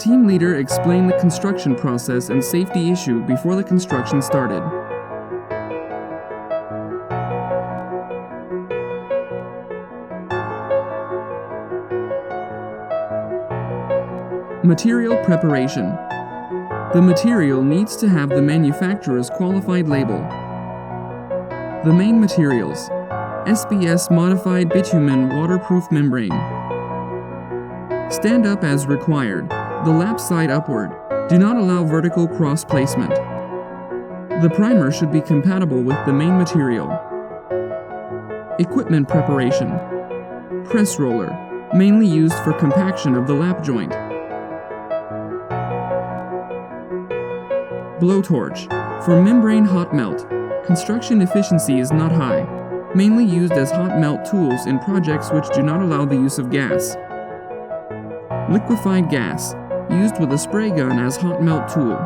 team leader explained the construction process and safety issue before the construction started. Material preparation. The material needs to have the manufacturer's qualified label. The main materials: SBS modified bitumen waterproof membrane. Stand up as required, the lap side upward. Do not allow vertical cross placement. The primer should be compatible with the main material. Equipment preparation. Press roller, mainly used for compaction of the lap joint. Blowtorch, for membrane hot melt. Construction efficiency is not high, mainly used as hot melt tools in projects which do not allow the use of gas. Liquefied gas, used with a spray gun as hot melt tool.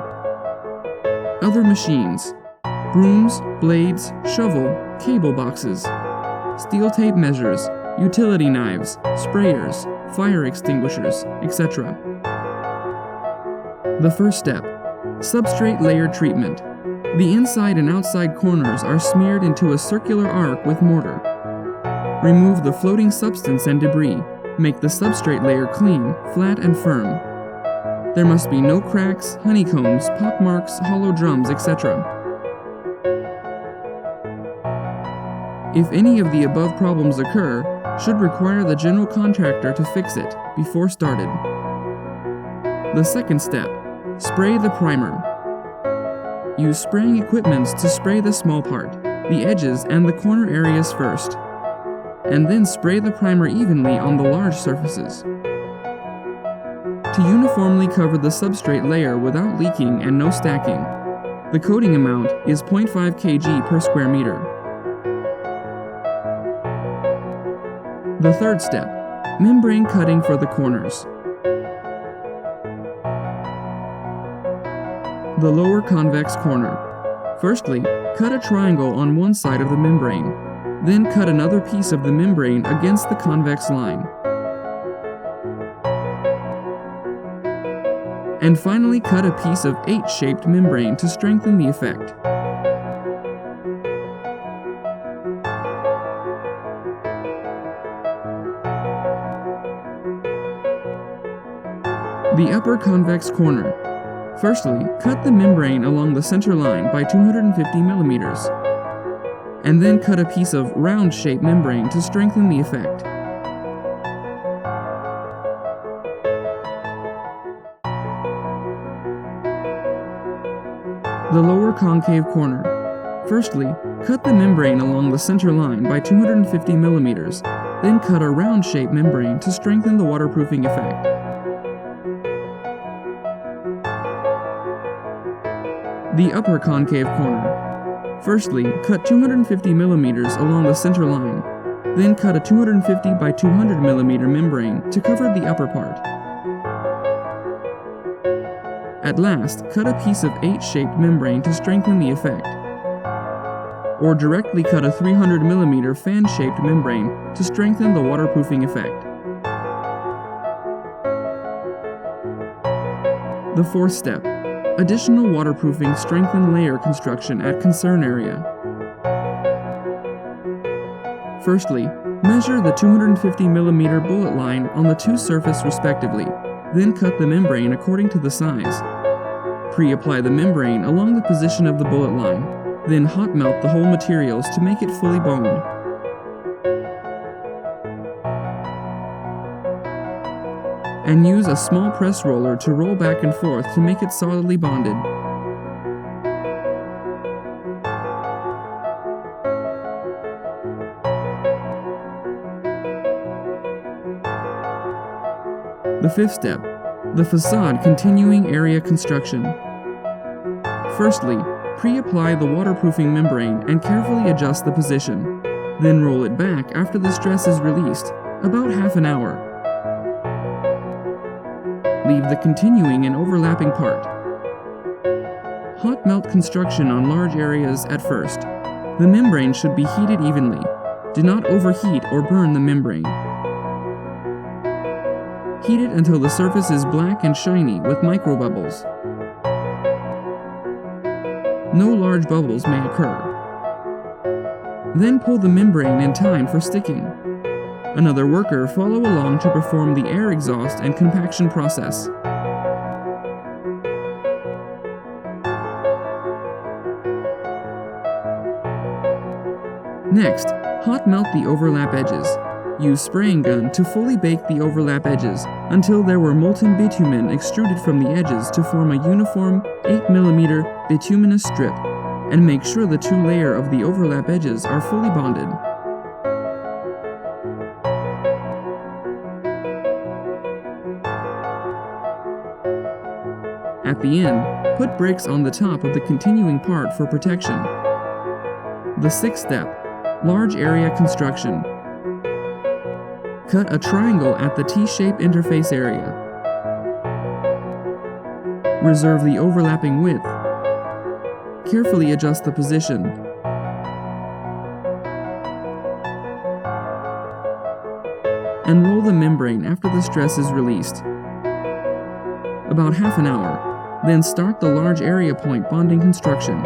Other machines: brooms, blades, shovel, cable boxes. Steel tape measures, utility knives, sprayers, fire extinguishers, etc. The first step: substrate layer treatment. The inside and outside corners are smeared into a circular arc with mortar. Remove the floating substance and debris. Make the substrate layer clean, flat, and firm. There must be no cracks, honeycombs, pock marks, hollow drums, etc. If any of the above problems occur, should require the general contractor to fix it before started. The second step: spray the primer. Use spraying equipment to spray the small part, the edges and the corner areas first, and then spray the primer evenly on the large surfaces. To uniformly cover the substrate layer without leaking and no stacking, the coating amount is 0.5 kg per square meter. The third step: membrane cutting for the corners. The lower convex corner. Firstly, cut a triangle on one side of the membrane. Then cut another piece of the membrane against the convex line. And finally cut a piece of H-shaped membrane to strengthen the effect. The upper convex corner. Firstly, cut the membrane along the center line by 250 millimeters, and then cut a piece of round-shaped membrane to strengthen the effect. The lower concave corner. Firstly, cut the membrane along the center line by 250 millimeters, then cut a round-shaped membrane to strengthen the waterproofing effect. The upper concave corner. Firstly, cut 250 millimeters along the center line, then cut a 250 by 200 millimeter membrane to cover the upper part. At last, cut a piece of H-shaped membrane to strengthen the effect, or directly cut a 300 millimeter fan-shaped membrane to strengthen the waterproofing effect. The fourth step: additional waterproofing strengthened layer construction at concern area. Firstly, measure the 250 millimeter bullet line on the two surfaces respectively, then cut the membrane according to the size. Pre-apply the membrane along the position of the bullet line, then hot melt the whole materials to make it fully boned. And use a small press roller to roll back and forth to make it solidly bonded. The fifth step: the facade continuing area construction. Firstly, pre-apply the waterproofing membrane and carefully adjust the position. Then roll it back after the stress is released, about half an hour. Leave the continuing and overlapping part. Hot melt construction on large areas at first. The membrane should be heated evenly. Do not overheat or burn the membrane. Heat it until the surface is black and shiny with microbubbles. No large bubbles may occur. Then pull the membrane in time for sticking. Another worker follow along to perform the air exhaust and compaction process. Next, hot melt the overlap edges. Use spraying gun to fully bake the overlap edges until there were molten bitumen extruded from the edges to form a uniform 8mm bituminous strip, and make sure the two layers of the overlap edges are fully bonded. At the end, put bricks on the top of the continuing part for protection. The sixth step, large area construction. Cut a triangle at the T-shape interface area. Reserve the overlapping width. Carefully adjust the position. And roll the membrane after the stress is released. About half an hour. Then start the large area point bonding construction.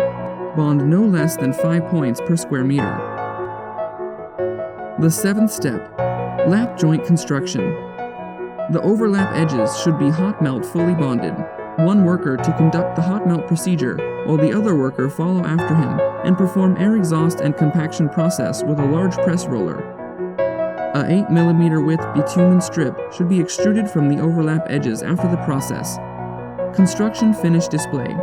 Bond no less than 5 points per square meter. The seventh step, lap joint construction. The overlap edges should be hot melt fully bonded. One worker to conduct the hot melt procedure, while the other worker follow after him and perform air exhaust and compaction process with a large press roller. A 8mm width bitumen strip should be extruded from the overlap edges after the process. Construction finish display.